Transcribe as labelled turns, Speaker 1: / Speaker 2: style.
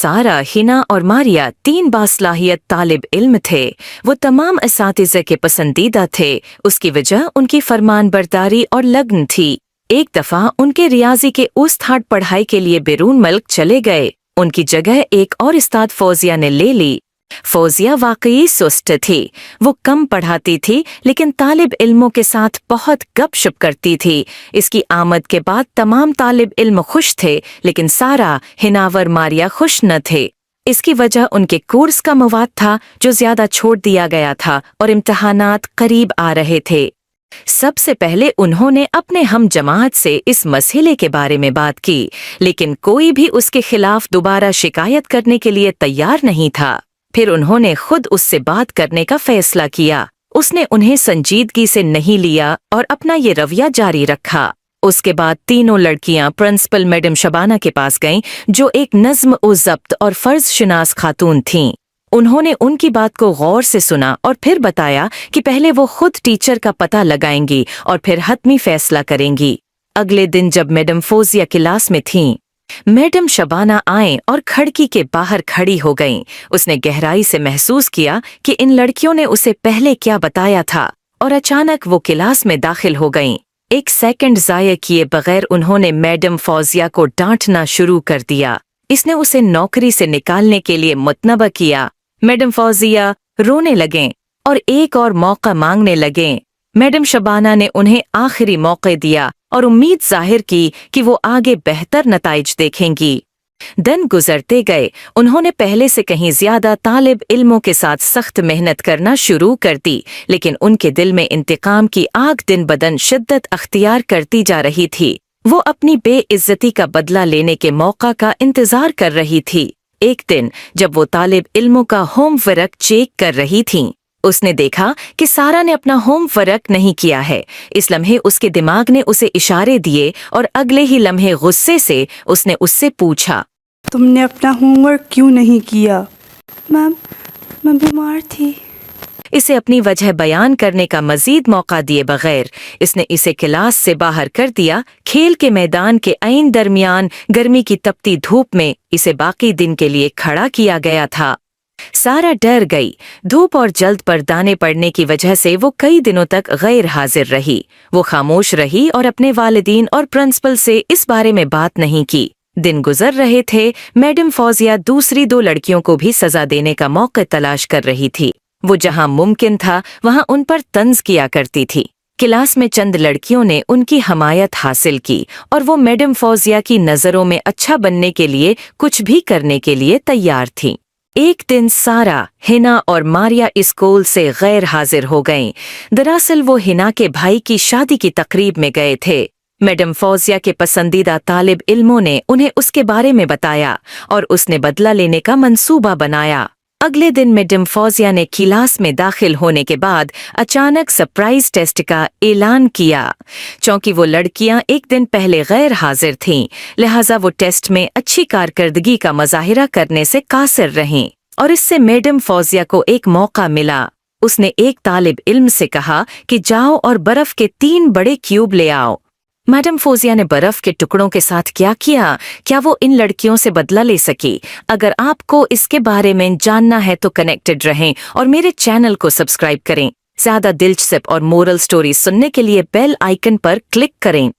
Speaker 1: सारा, हिना और मारिया 3 बासलाहियत तालिब इल्म थे। वो तमाम असातिज़ा के पसंदीदा थे। उसकी वजह उनकी फरमानबरदारी और लगन थी। एक दफ़ा उनके रियाजी के उस्ताद पढ़ाई के लिए बैरून मुल्क चले गए। उनकी जगह एक और उस्ताद फौजिया ने ले ली। फौजिया वाकई सुस्त थी। वो कम पढ़ाती थी लेकिन तालिब इल्मों के साथ बहुत गपशप करती थी। इसकी आमद के बाद तमाम तालिब इल्म खुश थे, लेकिन सारा, हिनावर, मारिया खुश न थे। इसकी वजह उनके कोर्स का मवाद था जो ज्यादा छोड़ दिया गया था और इम्तहानात करीब आ रहे थे। सबसे पहले उन्होंने अपने हम जमात से इस मसले के बारे में बात की, लेकिन कोई भी उसके खिलाफ दोबारा शिकायत करने के लिए तैयार नहीं था। फिर उन्होंने खुद उससे बात करने का फैसला किया। उसने उन्हें संजीदगी से नहीं लिया और अपना ये रवैया जारी रखा। उसके बाद तीनों लड़कियां प्रिंसिपल मैडम शबाना के पास गईं, जो एक नज्म ओ ज़ब्त और फर्ज शनास खातून थीं। उन्होंने उनकी बात को गौर से सुना और फिर बताया कि पहले वो खुद टीचर का पता लगाएंगी और फिर हतमी फैसला करेंगी। अगले दिन जब मैडम फौजिया क्लास में थीं, मैडम शबाना आए और खिड़की के बाहर खड़ी हो गईं। उसने गहराई से महसूस किया कि इन लड़कियों ने उसे पहले क्या बताया था और अचानक वो क्लास में दाखिल हो गईं। एक सेकंड ज़ाया किए बगैर उन्होंने मैडम फौजिया को डांटना शुरू कर दिया। इसने उसे नौकरी से निकालने के लिए मुतनबा किया। मैडम फौजिया रोने लगें और एक और मौका मांगने लगें। मैडम शबाना ने उन्हें आखिरी मौके दिया और उम्मीद जाहिर की कि वो आगे बेहतर नताइज देखेंगी। दिन गुजरते गए। उन्होंने पहले से कहीं ज्यादा तालिब इल्मों के साथ सख्त मेहनत करना शुरू कर दी, लेकिन उनके दिल में इंतकाम की आग दिन बदन शिद्दत अख्तियार करती जा रही थी। वो अपनी बेइज्जती का बदला लेने के मौका का इंतजार कर रही थी। एक दिन जब वो तालिब इल्मों का होमवर्क चेक कर रही थीं, उसने देखा कि सारा ने अपना होमवर्क नहीं किया है। इस लम्हे उसके दिमाग ने उसे इशारे दिए और अगले ही लम्हे गुस्से से उसने उससे पूछा,
Speaker 2: तुमने अपना होमवर्क क्यों नहीं किया? मैम, मैं बीमार थी।
Speaker 1: इसे अपनी वजह बयान करने का मजीद मौका दिए बगैर इसने इसे क्लास से बाहर कर दिया। खेल के मैदान के ऐन दरमियान गर्मी की तपती धूप में इसे बाकी दिन के लिए खड़ा किया गया था। सारा डर गई। धूप और जल्द पर दाने पड़ने की वजह से वो कई दिनों तक गैर हाजिर रही। वो खामोश रही और अपने वालिदीन और प्रिंसिपल से इस बारे में बात नहीं की। दिन गुजर रहे थे। मैडम फौजिया दूसरी 2 लड़कियों को भी सजा देने का मौका तलाश कर रही थी। वो जहां मुमकिन था वहां उन पर तंज किया करती थी। क्लास में चंद लड़कियों ने उनकी हमायत हासिल की और वो मैडम फौजिया की नज़रों में अच्छा बनने के लिए कुछ भी करने के लिए तैयार थीं। एक दिन सारा, हिना और मारिया स्कूल से गैर हाजिर हो गईं। दरअसल वो हिना के भाई की शादी की तकरीब में गए थे। मैडम फौजिया के पसंदीदा तालिब इल्मों ने उन्हें उसके बारे में बताया और उसने बदला लेने का मंसूबा बनाया। अगले दिन मैडम फौजिया ने क्लास में दाखिल होने के बाद अचानक सरप्राइज टेस्ट का ऐलान किया। चूंकि वो लड़कियां एक दिन पहले गैर हाजिर थीं, लिहाजा वो टेस्ट में अच्छी कारकर्दगी का मुजाहिरा करने से कासिर रहीं और इससे मैडम फौजिया को एक मौका मिला। उसने एक तालिब इल्म से कहा कि जाओ और बर्फ के 3 बड़े क्यूब ले आओ। मैडम फौजिया ने बर्फ के टुकड़ों के साथ क्या किया? क्या वो इन लड़कियों से बदला ले सकी? अगर आपको इसके बारे में जानना है तो कनेक्टेड रहें और मेरे चैनल को सब्सक्राइब करें। ज्यादा दिलचस्प और मोरल स्टोरी सुनने के लिए बेल आइकन पर क्लिक करें।